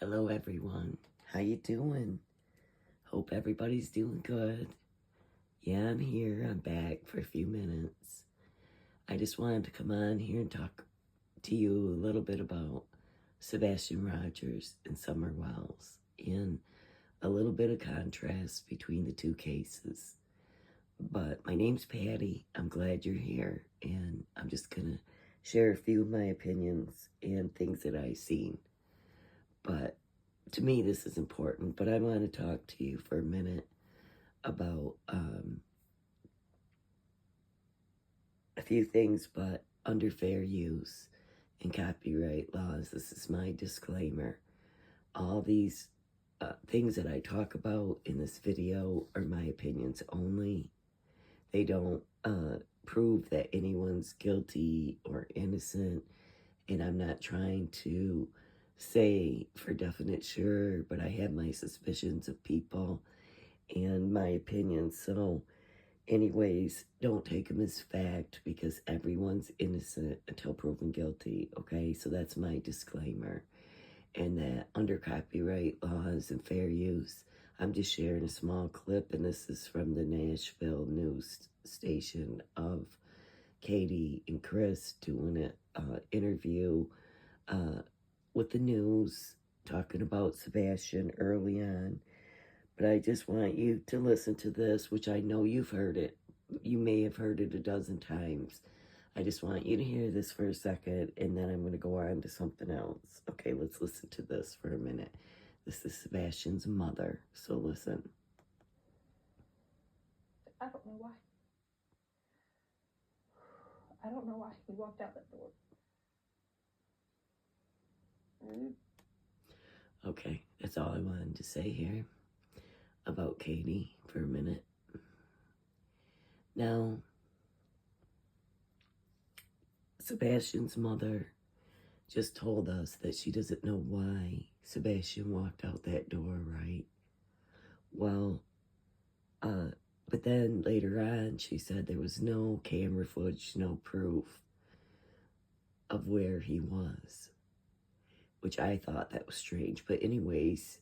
Hello everyone. How you doing? Hope everybody's doing good. Yeah, I'm here. I'm back for a few minutes. I just wanted to come on here and talk to you a little bit about Sebastian Rogers and Summer Wells and a little bit of contrast between the two cases. But my name's Patty. I'm glad you're here, and I'm just gonna share a few of my opinions and things that I've seen. But to me, this is important, but I want to talk to you for a minute about a few things, but under fair use and copyright laws. This is my disclaimer. All these things that I talk about in this video are my opinions only. They don't prove that anyone's guilty or innocent, and I'm not trying to say for definite sure, but I have my suspicions of people and my opinions. So anyways, don't take them as fact because everyone's innocent until proven guilty, okay? So that's my disclaimer. And that under copyright laws and fair use, I'm just sharing a small clip, and this is from the Nashville news station of Katie and Chris doing an interview with the news, talking about Sebastian early on. But I just want you to listen to this, which I know you've heard it. You may have heard it a dozen times. I just want you to hear this for a second, and then I'm going to go on to something else. Okay, let's listen to this for a minute. This is Sebastian's mother, so listen. I don't know why. I don't know why he walked out that door. Okay, that's all I wanted to say here about Katie for a minute. Now, Sebastian's mother just told us that she doesn't know why Sebastian walked out that door, right? Well, but then later on, she said there was no camera footage, no proof of where he was, which I thought that was strange. But anyways,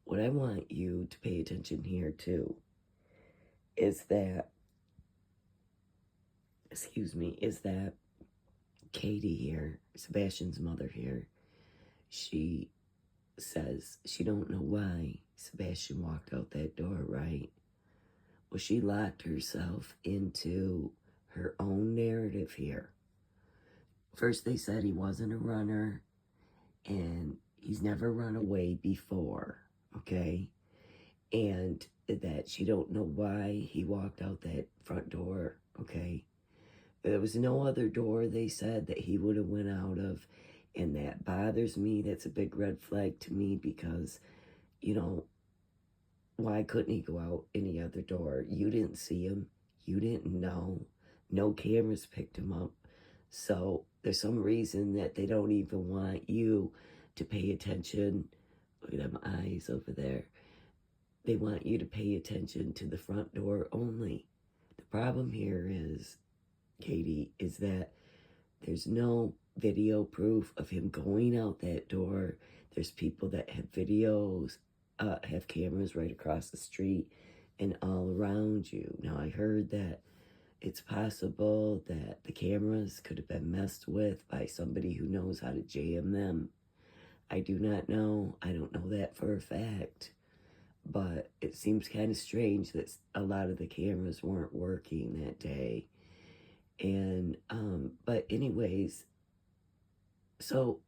what I want you to pay attention here too is that, is that Katie here, Sebastian's mother here, she says she don't know why Sebastian walked out that door, right? Well, she locked herself into her own narrative here. First, they said he wasn't a runner, and he's never run away before, okay? And that she don't know why he walked out that front door, okay? There was no other door, they said, that he would have went out of, and that bothers me. That's a big red flag to me because, you know, why couldn't he go out any other door? You didn't see him. You didn't know. No cameras picked him up. So there's some reason that they don't even want you to pay attention. Look at them eyes over there. They want you to pay attention to the front door only. The problem here is, Katie, is that there's no video proof of him going out that door. There's people that have videos, have cameras right across the street and all around you. Now, I heard that it's possible that the cameras could have been messed with by somebody who knows how to jam them. I do not know. I don't know that for a fact. But it seems kind of strange that a lot of the cameras weren't working that day. And, but anyways, so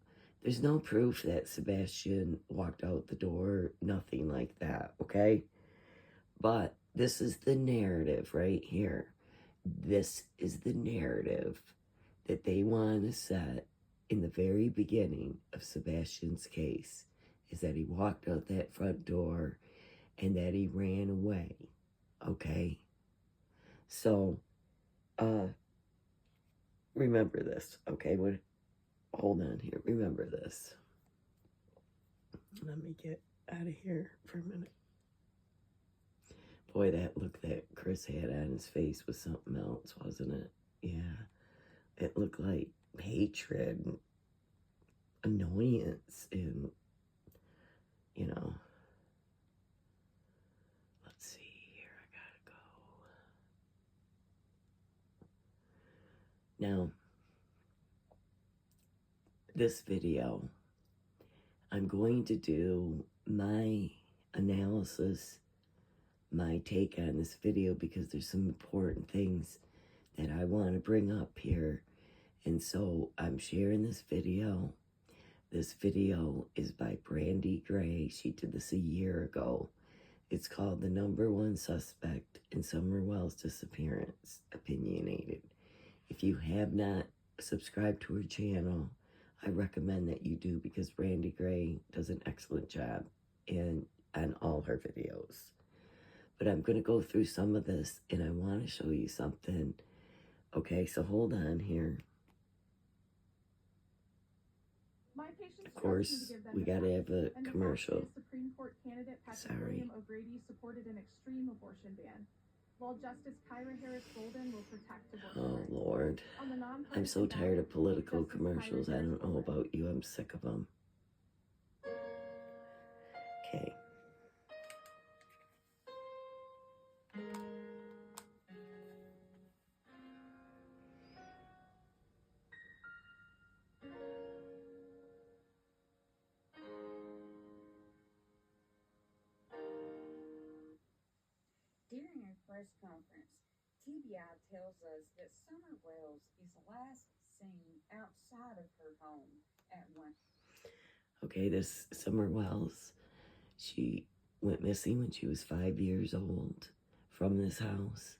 there's no proof that Sebastian walked out the door, nothing like that, okay? But this is the narrative right here. This is the narrative that they want to set in the very beginning of Sebastian's case, is that he walked out that front door and that he ran away, okay? So, remember this, okay? Hold on here. Remember this. Let me get out of here for a minute. Boy, that look that Chris had on his face was something else, wasn't it? Yeah. It looked like hatred and annoyance and you know. Let's see here, I gotta go. Now, this video, I'm going to do my analysis, my take on this video, because there's some important things that I want to bring up here. And so I'm sharing this video. This video is by Brandy Gray. She did this a year ago. It's called The #1 Suspect in Summer Wells Disappearance, Opinionated. If you have not subscribed to her channel, I recommend that you do, because Brandy Gray does an excellent job on all her videos. But I'm going to go through some of this, and I want to show you something. Okay, so hold on here. Of course, we got to have a commercial. Supreme Court candidate Patrick William O'Grady supported an extreme abortion ban, while Justice Kyra Harris Golden will protect abortion rights. Oh, Lord. I'm so tired of political commercials. I don't know about you. I'm sick of them. Okay. During a press conference, TBI tells us that Summer Wells is last seen outside of her home at one. Okay, this Summer Wells, she went missing when she was 5 years old from this house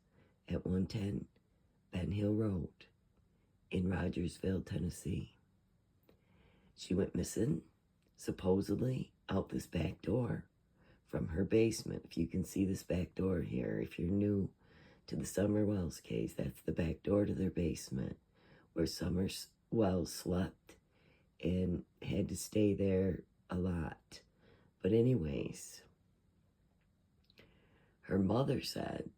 at 110 Ben Hill Road in Rogersville, Tennessee. She went missing, supposedly, out this back door from her basement. If you can see this back door here, if you're new to the Summer Wells case, that's the back door to their basement where Summer Wells slept and had to stay there a lot. But anyways, her mother said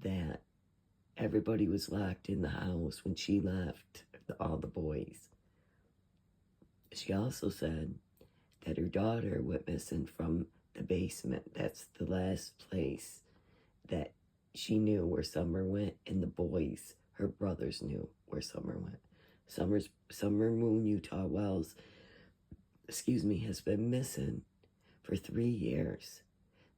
that everybody was locked in the house when she left, all the boys. She also said that her daughter went missing from the basement. That's the last place that she knew where Summer went, and the boys, her brothers, knew where Summer went. Summer Moon Utah Wells, has been missing for 3 years.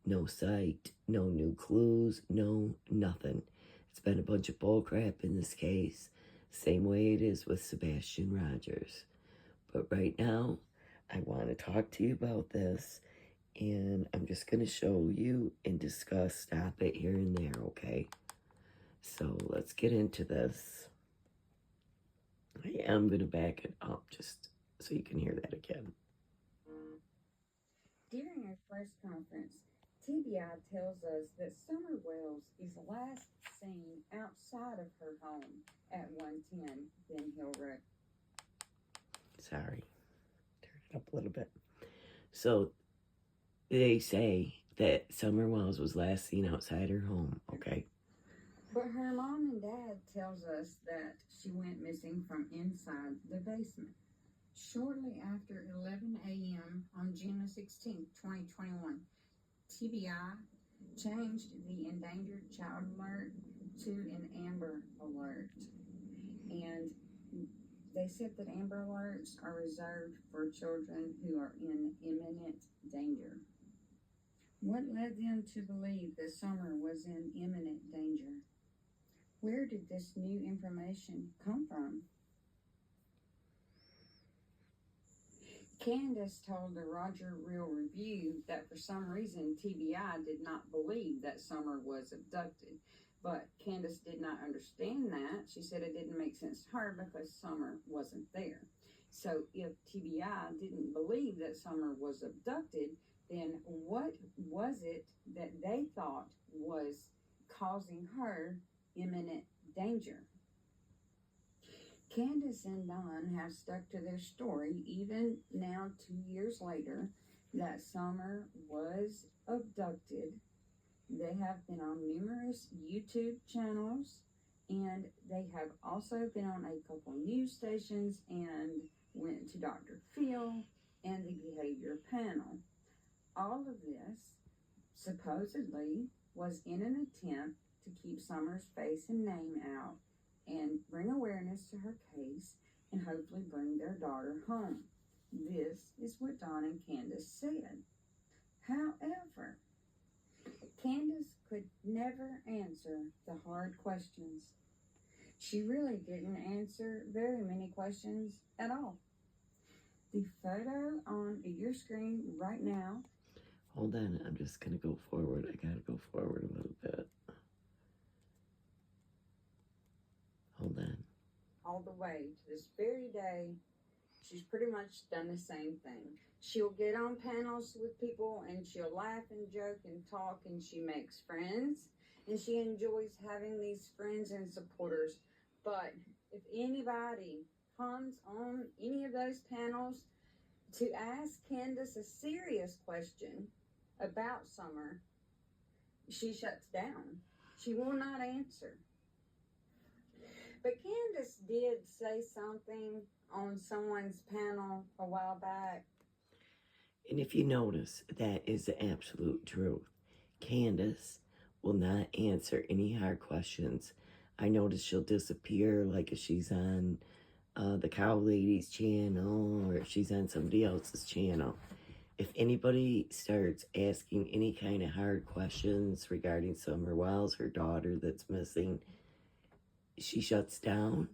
No sight, no new clues, no nothing. It's been a bunch of bullcrap in this case, same way it is with Sebastian Rogers. But right now, I want to talk to you about this, and I'm just going to show you and discuss, stop it here and there, okay? So let's get into this. I am going to back it up just so you can hear that again. During a press conference, TBI tells us that Summer Wells is last seen outside of her home at 110 Ben Hill Road. Sorry, turn it up a little bit. So they say that Summer Wells was last seen outside her home, okay? But her mom and dad tells us that she went missing from inside the basement. Shortly after 11 a.m. on June 16, 2021, TBI changed the endangered child alert to an Amber Alert. And they said that Amber Alerts are reserved for children who are in imminent danger. What led them to believe that Summer was in imminent danger? Where did this new information come from? Candace told the Roger Real Review that for some reason TBI did not believe that Summer was abducted. But Candace did not understand that. She said it didn't make sense to her because Summer wasn't there. So if TBI didn't believe that Summer was abducted, then what was it that they thought was causing her imminent danger? Candace and Don have stuck to their story, even now 2 years later, that Summer was abducted. They have been on numerous YouTube channels, and they have also been on a couple news stations and went to Dr. Phil and the behavior panel. All of this supposedly was in an attempt to keep Summer's face and name out and bring awareness to her case and hopefully bring their daughter home. This is what Don and Candace said. However, Candace could never answer the hard questions. She really didn't answer very many questions at all. The photo on your screen right now. Hold on, I'm just going to go forward. I got to go forward a little bit. Hold on. All the way to this very day, she's pretty much done the same thing. She'll get on panels with people and she'll laugh and joke and talk, and she makes friends and she enjoys having these friends and supporters. But if anybody comes on any of those panels to ask Candace a serious question about Summer, she shuts down. She will not answer. But Candace did say something on someone's panel a while back. And if you notice, that is the absolute truth. Candace will not answer any hard questions. I notice she'll disappear, like if she's on the Cow Lady's channel or if she's on somebody else's channel. If anybody starts asking any kind of hard questions regarding Summer Wells, her daughter that's missing, she shuts down,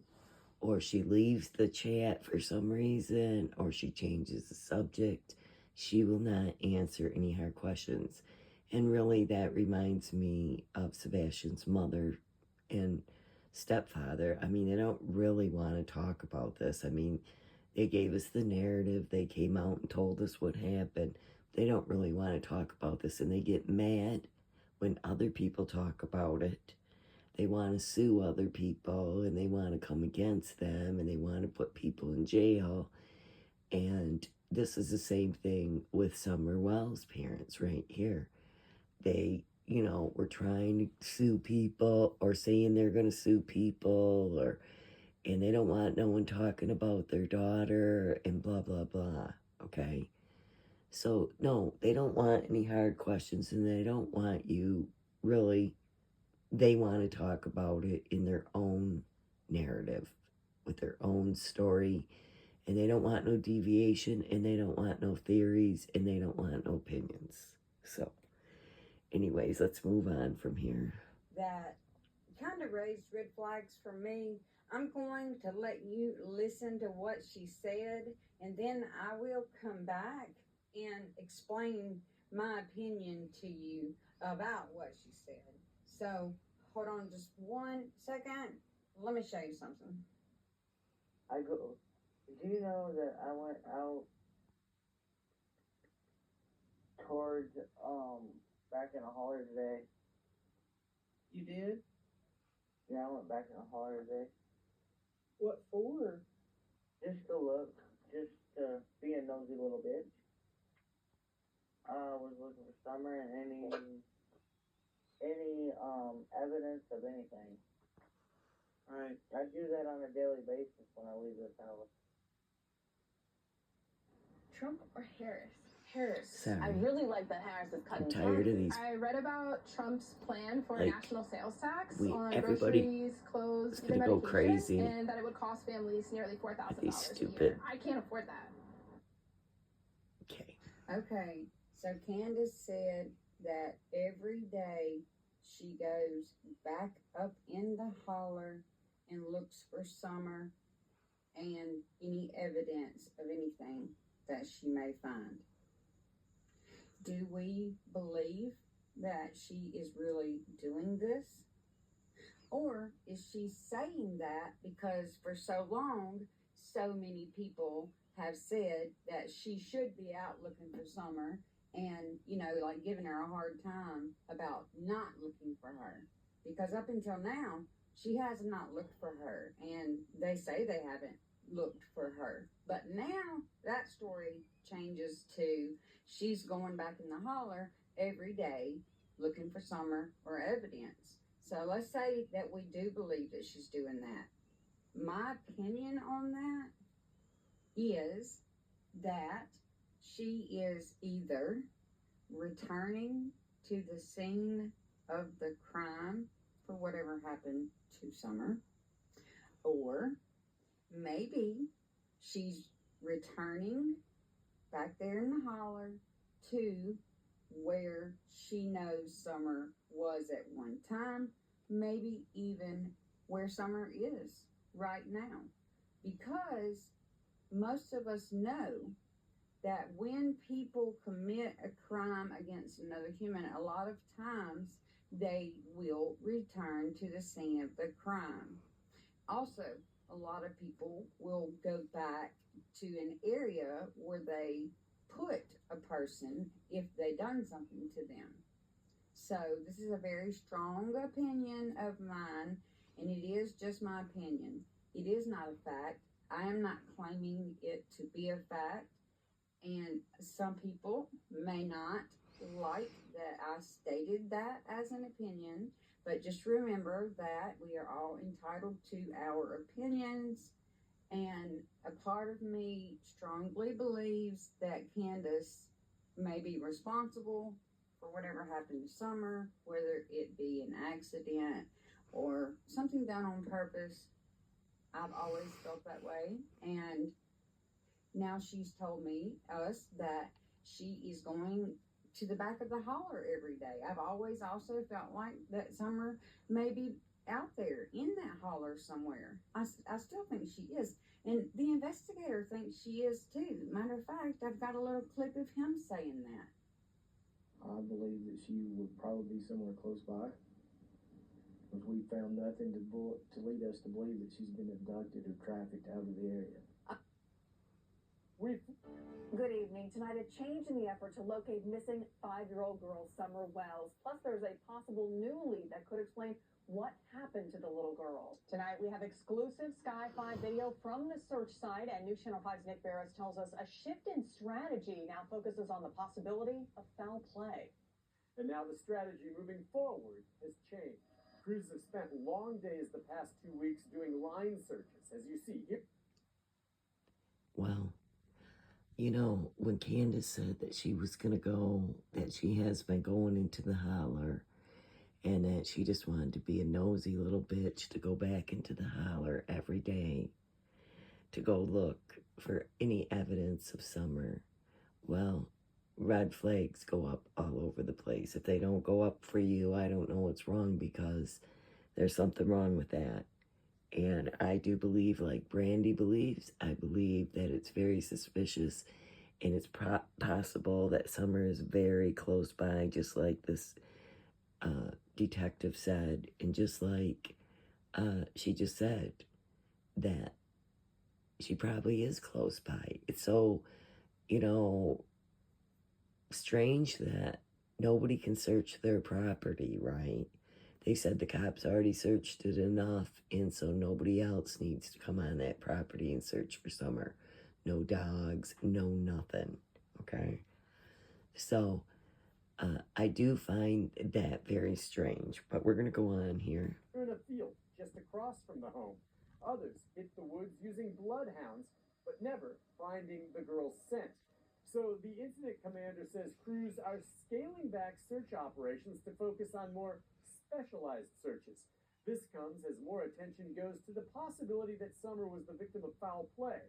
or she leaves the chat for some reason, or she changes the subject. She will not answer any hard questions. And really, that reminds me of Sebastian's mother and stepfather. I mean, they don't really want to talk about this. I mean, they gave us the narrative. They came out and told us what happened. They don't really want to talk about this, and they get mad when other people talk about it. They want to sue other people, and they want to come against them, and they want to put people in jail. And this is the same thing with Summer Wells' parents right here. They, were trying to sue people or saying they're going to sue people, and they don't want no one talking about their daughter and blah, blah, blah, okay? So, no, they don't want any hard questions, and they don't want you really. They want to talk about it in their own narrative, with their own story, and they don't want no deviation, and they don't want no theories, and they don't want no opinions. So, anyways, let's move on from here. That kind of raised red flags for me. I'm going to let you listen to what she said, and then I will come back and explain my opinion to you about what she said. So, hold on just 1 second. Let me show you something. Do you know that I went out towards, back in a holler today? You did? Yeah, I went back in a holler today. What for? Just to look, just to be a nosy little bitch. I was looking for Summer and any evidence of anything. Alright. I do that on a daily basis when I leave this house. Trump or Harris? Harris. Sorry. I really like that Harris is cutting I'm tired of these. I read about Trump's plan for a national sales tax on everybody groceries, clothes, is even gonna go medication, crazy. and that it would cost families nearly $4,000 These a stupid. year. I can't afford that. Okay, so Candace said that every day she goes back up in the holler and looks for Summer and any evidence of anything that she may find. Do we believe that she is really doing this? Or is she saying that because for so long, so many people have said that she should be out looking for Summer and, like giving her a hard time about not looking for her? Because up until now, she has not looked for her, and they say they haven't looked for her. But now that story changes to she's going back in the holler every day looking for Summer or evidence. So let's say that we do believe that she's doing that. My opinion on that is that she is either returning to the scene of the crime for whatever happened to Summer. Or maybe she's returning back there in the holler to where she knows Summer was at one time, maybe even where Summer is right now. Because most of us know that when people commit a crime against another human, a lot of times they will return to the scene of the crime. Also, a lot of people will go back to an area where they put a person if they done something to them. So this is a very strong opinion of mine, and it is just my opinion. It is not a fact. I am not claiming it to be a fact, and some people may not like that I stated that as an opinion, but just remember that we are all entitled to our opinions, and a part of me strongly believes that Candace may be responsible for whatever happened to Summer, whether it be an accident or something done on purpose. I've always felt that way, and now she's told us that she is going to the back of the holler every day. I've always also felt like that Summer may be out there in that holler somewhere. I still think she is. And the investigator thinks she is too. Matter of fact, I've got a little clip of him saying that. I believe that she would probably be somewhere close by, because we found nothing to lead us to believe that she's been abducted or trafficked out of the area. Good evening. Tonight, a change in the effort to locate missing 5-year-old girl Summer Wells. Plus, there's a possible new lead that could explain what happened to the little girl. Tonight, we have exclusive Sky 5 video from the search site, and News Channel 5's Nick Barris tells us a shift in strategy now focuses on the possibility of foul play. And now the strategy moving forward has changed. Crews have spent long days the past 2 weeks doing line searches, as you see here. Well, you know, when Candace said that she was going to go, that she has been going into the holler, and that she just wanted to be a nosy little bitch to go back into the holler every day to go look for any evidence of Summer, well, red flags go up all over the place. If they don't go up for you, I don't know what's wrong, because there's something wrong with that. And I do believe, like Brandy believes, I believe that it's very suspicious, and it's possible that Summer is very close by, just like this detective said, and just like she just said, that she probably is close by. It's so, you know, strange that nobody can search their property, right? They said the cops already searched it enough, and so nobody else needs to come on that property and search for Summer. No dogs, no nothing, okay? So, I do find that very strange, but we're going to go on here. They're in a field just across from the home. Others hit the woods using bloodhounds, but never finding the girl's scent. So the incident commander says crews are scaling back search operations to focus on more specialized searches. This comes as more attention goes to the possibility that Summer was the victim of foul play.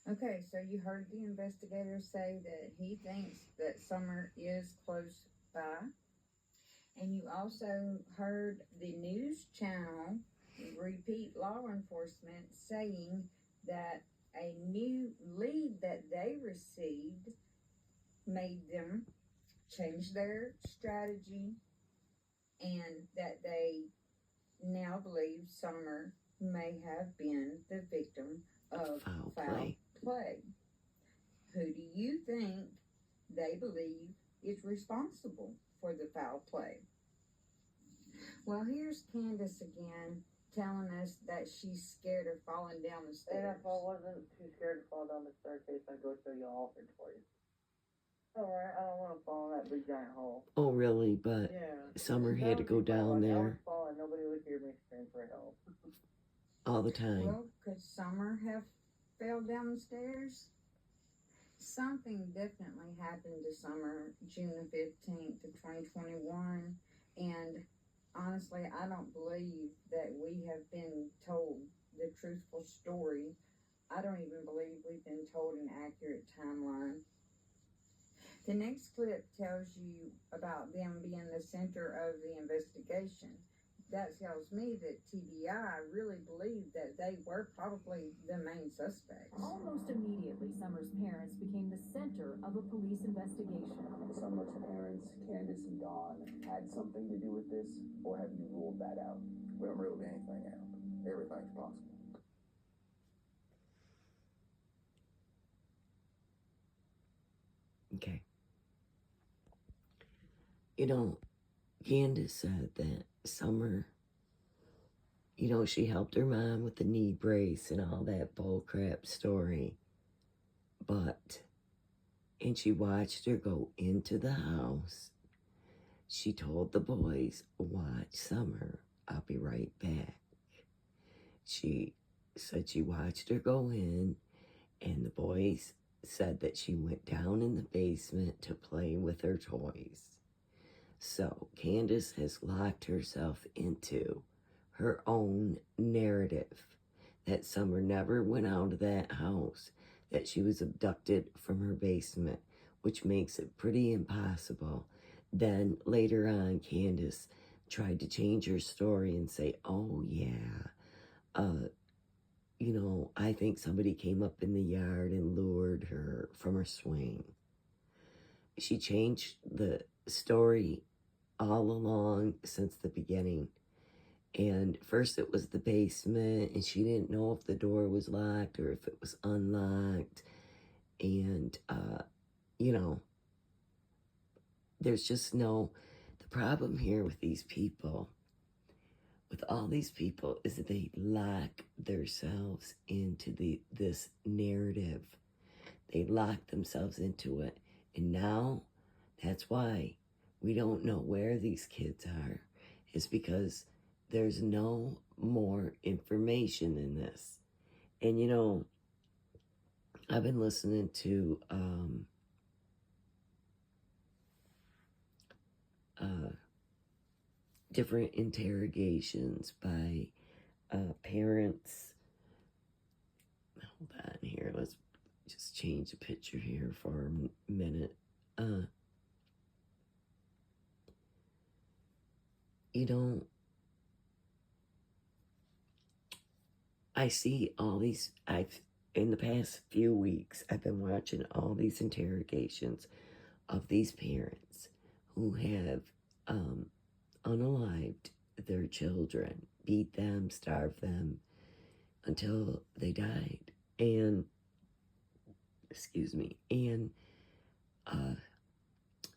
Okay, so you heard the investigator say that he thinks that Summer is close by. And you also heard the news channel, Repeat Law Enforcement, saying that a new lead that they received made them change their strategy, and that they now believe Summer may have been the victim of foul play. Who do you think they believe is responsible for the foul play? Well, here's Candace again telling us that she's scared of falling down the stairs. And if I wasn't too scared to fall down the staircase, I'd go show you all for you. Alright, I don't want to fall in that big giant hole. Oh, really? But yeah. Summer had to go down there. I would fall and nobody would hear me scream for help. All the time. Well, could Summer have fell down the stairs? Something definitely happened this summer, June the 15th of 2021, and honestly, I don't believe that we have been told the truthful story. I don't even believe we've been told an accurate timeline. The next clip tells you about them being the center of the investigation. That tells me that TBI really believed that they were probably the main suspects. Almost immediately, Summer's parents became the center of a police investigation. Summer's parents, Candace and Dawn, had something to do with this, or have you ruled that out? We don't rule anything out. Everything's possible. Okay. You know, Candace said that Summer, you know, she helped her mom with the knee brace and all that bullcrap story. And she watched her go into the house. She told the boys, watch Summer, I'll be right back. She said she watched her go in, and the boys said that she went down in the basement to play with her toys. So Candace has locked herself into her own narrative that Summer never went out of that house, that she was abducted from her basement, which makes it pretty impossible. Then later on, Candace tried to change her story and say, oh yeah, you know, I think somebody came up in the yard and lured her from her swing. She changed the story all along since the beginning. And first it was the basement, and she didn't know if the door was locked or if it was unlocked. And, you know, there's just no... The problem here with these people, with all these people, is that they lock themselves into this narrative. They lock themselves into it. And now, that's why we don't know where these kids are. It's because there's no more information in this. And you know, I've been listening to different interrogations by parents. Hold on here, let's just change the picture here for a minute. You know, I see all these, in the past few weeks, I've been watching all these interrogations of these parents who have unalived their children, beat them, starved them until they died. And, excuse me, and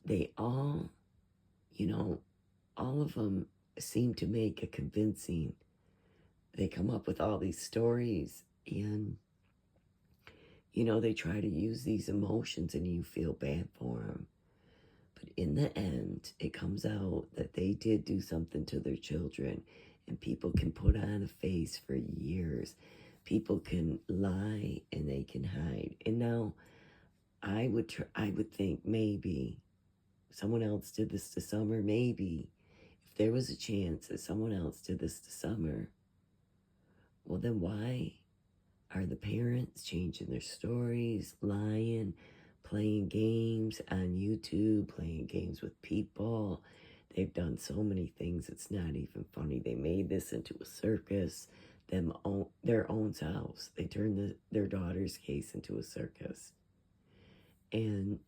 they all, you know, all of them seem to make a convincing... They come up with all these stories, and, you know, they try to use these emotions, and you feel bad for them. But in the end, it comes out that they did do something to their children, and people can put on a face for years. People can lie, and they can hide. And now, I would think maybe someone else did this to Summer. Maybe if there was a chance that someone else did this to Summer, well, then why are the parents changing their stories, lying, playing games on YouTube, playing games with people? They've done so many things, it's not even funny. They made this into a circus, their own selves. They turned their daughter's case into a circus. And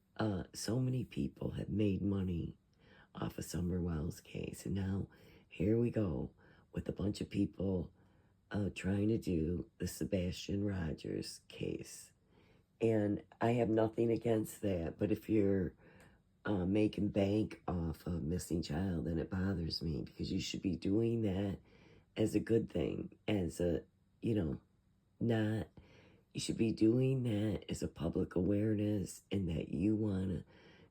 so many people have made money off of Summer Wells' case. And now here we go with a bunch of people trying to do the Sebastian Rogers case. And I have nothing against that, but if you're making bank off a missing child, then it bothers me, because you should be doing that as a good thing, as a, you know, not... You should be doing that as a public awareness, and that you want to,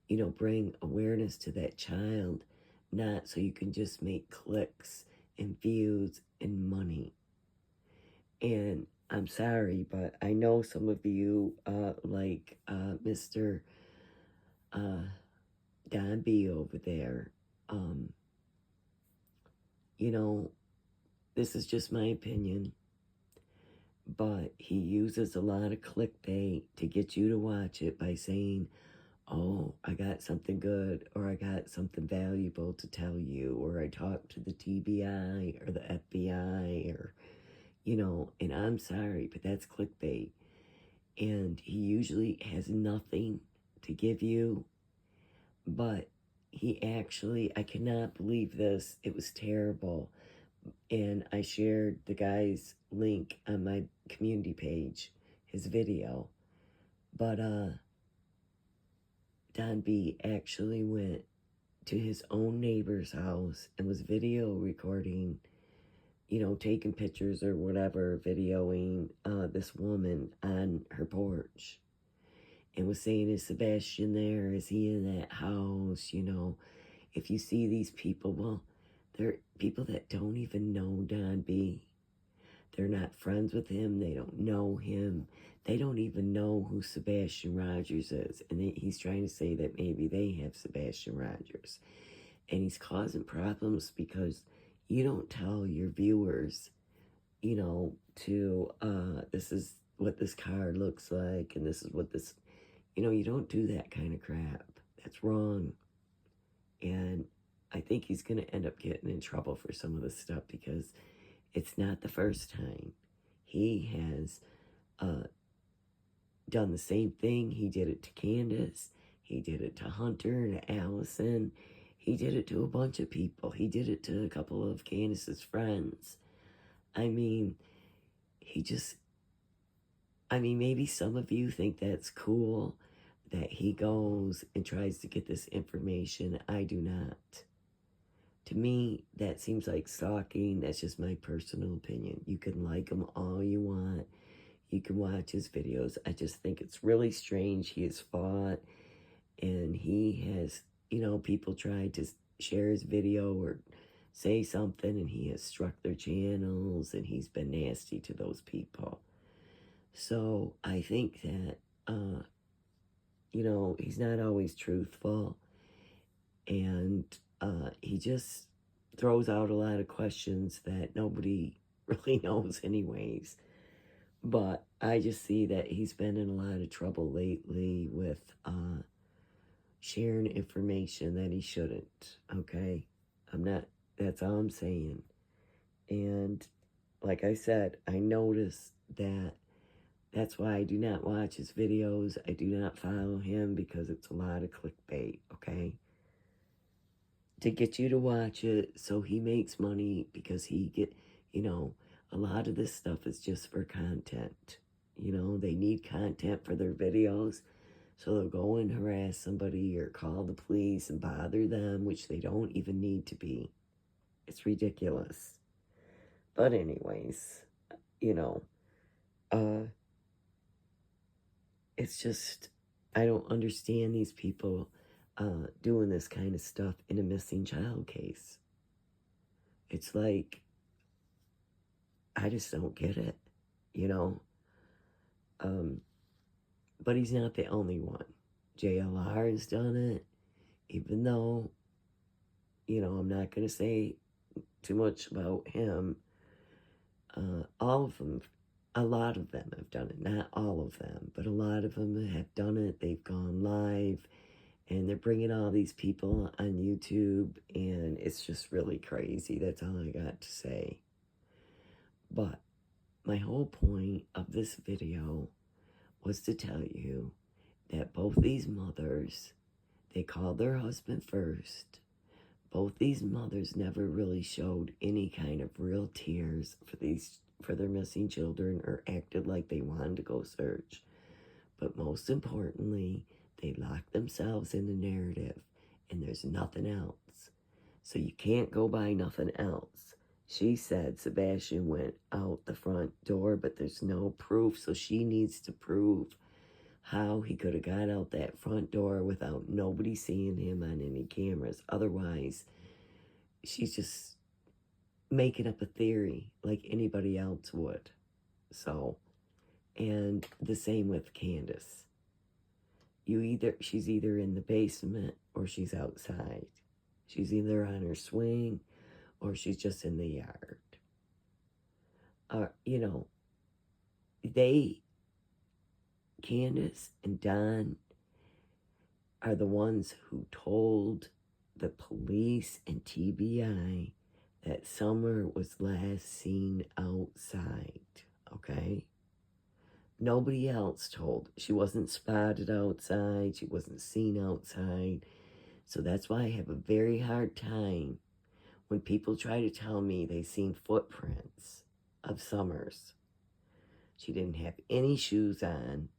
you know, bring awareness to that child, not so you can just make clicks and views and money. And I'm sorry, but I know some of you, like Mr. Don B over there, you know, this is just my opinion, but he uses a lot of clickbait to get you to watch it by saying, oh, I got something good, or I got something valuable to tell you, or I talked to the TBI or the FBI, or, you know, and I'm sorry, but that's clickbait. And he usually has nothing to give you, but he actually, I cannot believe this, it was terrible. And I shared the guy's link on my community page, his video. But Don B actually went to his own neighbor's house and was video recording, you know, taking pictures or whatever, videoing this woman on her porch. And was saying, is Sebastian there? Is he in that house? You know, if you see these people, well, they're people that don't even know Don B. They're not friends with him. They don't know him. They don't even know who Sebastian Rogers is. And he's trying to say that maybe they have Sebastian Rogers. And he's causing problems because you don't tell your viewers, you know, to, this is what this car looks like, and this is what this, you know, you don't do that kind of crap. That's wrong. And I think he's going to end up getting in trouble for some of this stuff because it's not the first time. He has done the same thing. He did it to Candace. He did it to Hunter and Allison. He did it to a bunch of people. He did it to a couple of Candace's friends. I mean, maybe some of you think that's cool that he goes and tries to get this information. I do not. To me, that seems like stalking. That's just my personal opinion. You can like him all you want. You can watch his videos. I just think it's really strange. He has fought, and he has, you know, people tried to share his video or say something, and he has struck their channels, and he's been nasty to those people. So I think that, you know, he's not always truthful, and he just throws out a lot of questions that nobody really knows anyways. But I just see that he's been in a lot of trouble lately with sharing information that he shouldn't, okay? That's all I'm saying. And like I said, I noticed that. That's why I do not watch his videos. I do not follow him because it's a lot of clickbait, okay? To get you to watch it so he makes money because you know, a lot of this stuff is just for content. You know, they need content for their videos, so they'll go and harass somebody or call the police and bother them, which they don't even need to be. It's ridiculous. But anyways, you know, it's just, I don't understand these people doing this kind of stuff in a missing child case. It's like, I just don't get it, you know. But he's not the only one. JLR has done it, even though, you know, I'm not going to say too much about him. All of them, a lot of them have done it. Not all of them, but a lot of them have done it. They've gone live, and they're bringing all these people on YouTube, and it's just really crazy. That's all I got to say. But my whole point of this video was to tell you that both these mothers, they called their husband first. Both these mothers never really showed any kind of real tears for their missing children or acted like they wanted to go search. But most importantly, they locked themselves in the narrative, and there's nothing else. So you can't go by nothing else. She said Sebastian went out the front door, but there's no proof, so she needs to prove how he could have got out that front door without nobody seeing him on any cameras. Otherwise, she's just making up a theory like anybody else would. So, and the same with Candace. She's either in the basement or she's outside. She's either on her swing or she's just in the yard. You know, Candace and Don are the ones who told the police and TBI that Summer was last seen outside, okay? Nobody else told. She wasn't spotted outside. She wasn't seen outside. So that's why I have a very hard time when people try to tell me they seen footprints of Summers. She didn't have any shoes on.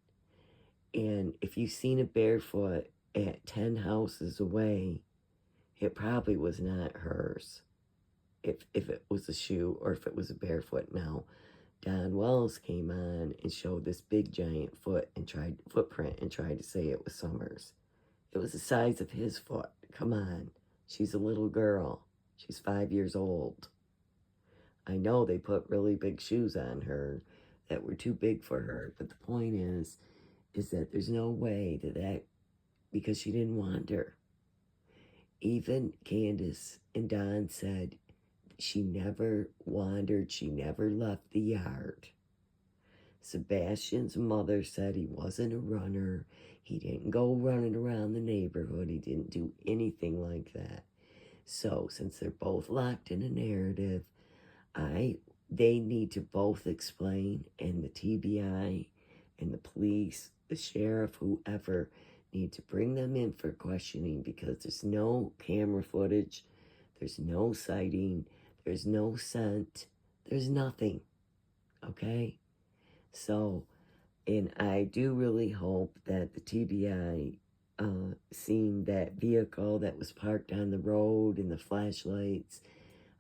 And if you've seen it barefoot at 10 houses away, it probably was not hers. If it was a shoe or if it was a barefoot. Now, Don Wells came on and showed this big giant footprint and tried to say it was Summers. It was the size of his foot. Come on. She's a little girl. She's 5 years old. I know they put really big shoes on her that were too big for her, but the point is that there's no way that because she didn't wander. Even Candace and Don said she never wandered, she never left the yard. Sebastian's mother said he wasn't a runner. He didn't go running around the neighborhood. He didn't do anything like that. So, since they're both locked in a narrative, they need to both explain, and the TBI and the police, the sheriff, whoever, need to bring them in for questioning because there's no camera footage, there's no sighting, there's no scent, there's nothing, okay? So, and I do really hope that the TBI seen that vehicle that was parked on the road and the flashlights.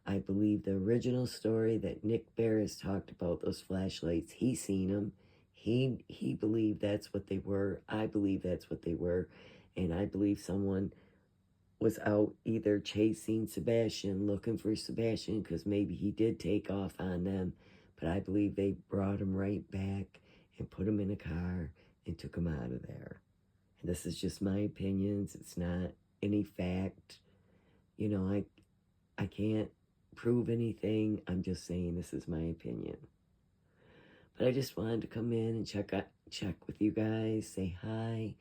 I believe the original story that Nick Barris talked about, those flashlights, he seen them. He believed that's what they were. I believe that's what they were. And I believe someone was out either chasing Sebastian, looking for Sebastian, because maybe he did take off on them. But I believe they brought him right back and put him in a car and took him out of there. And this is just my opinions. It's not any fact. You know, I can't prove anything. I'm just saying this is my opinion. But I just wanted to come in and check with you guys, say hi,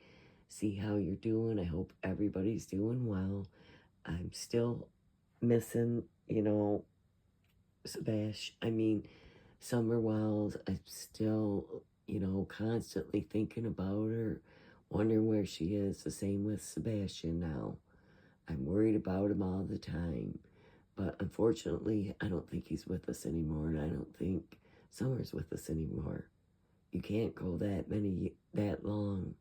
see how you're doing. I hope everybody's doing well. I'm still missing, Summer Wells. I'm still, constantly thinking about her, wondering where she is. The same with Sebastian now. I'm worried about him all the time. But unfortunately, I don't think he's with us anymore, and I don't think Summer's with us anymore. You can't go that long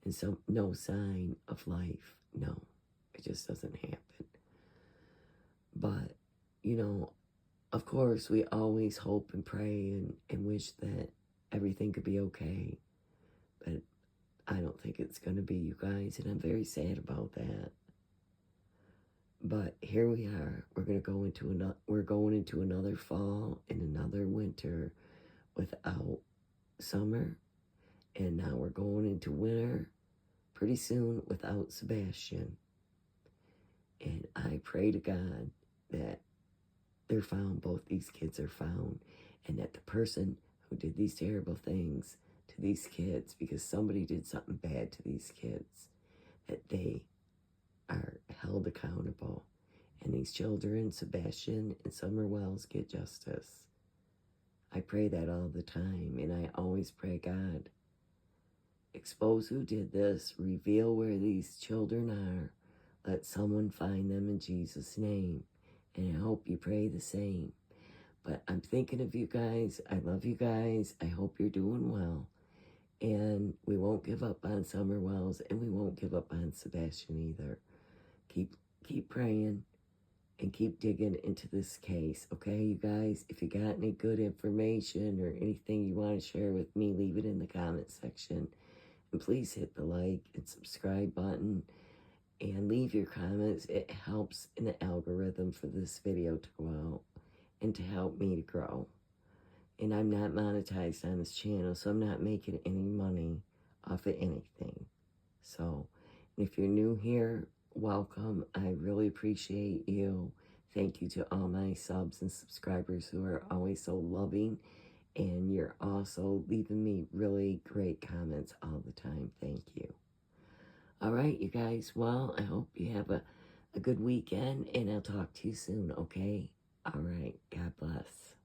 and no sign of life. No, it just doesn't happen. But, of course, we always hope and pray and wish that everything could be okay. But I don't think it's going to be, you guys, and I'm very sad about that. But here we are. We're going into another fall and another winter without summer, and now we're going into winter pretty soon without Sebastian. And I pray to God that they're found, both these kids are found, and that the person who did these terrible things to these kids, because somebody did something bad to these kids, that they are held accountable, and these children, Sebastian and Summer Wells, get justice. I pray that all the time, and I always pray, God, expose who did this, reveal where these children are, let someone find them in Jesus' name, and I hope you pray the same. But I'm thinking of you guys. I love you guys. I hope you're doing well. And we won't give up on Summer Wells, and we won't give up on Sebastian either. Keep praying and keep digging into this case, okay, you guys? If you got any good information or anything you want to share with me, leave it in the comment section. And please hit the like and subscribe button and leave your comments. It helps in the algorithm for this video to go out and to help me to grow. And I'm not monetized on this channel, so I'm not making any money off of anything. So, if you're new here, welcome. I really appreciate you. Thank you to all my subs and subscribers who are always so loving. And you're also leaving me really great comments all the time. Thank you. All right, you guys. Well, I hope you have a good weekend, and I'll talk to you soon, okay? All right. God bless.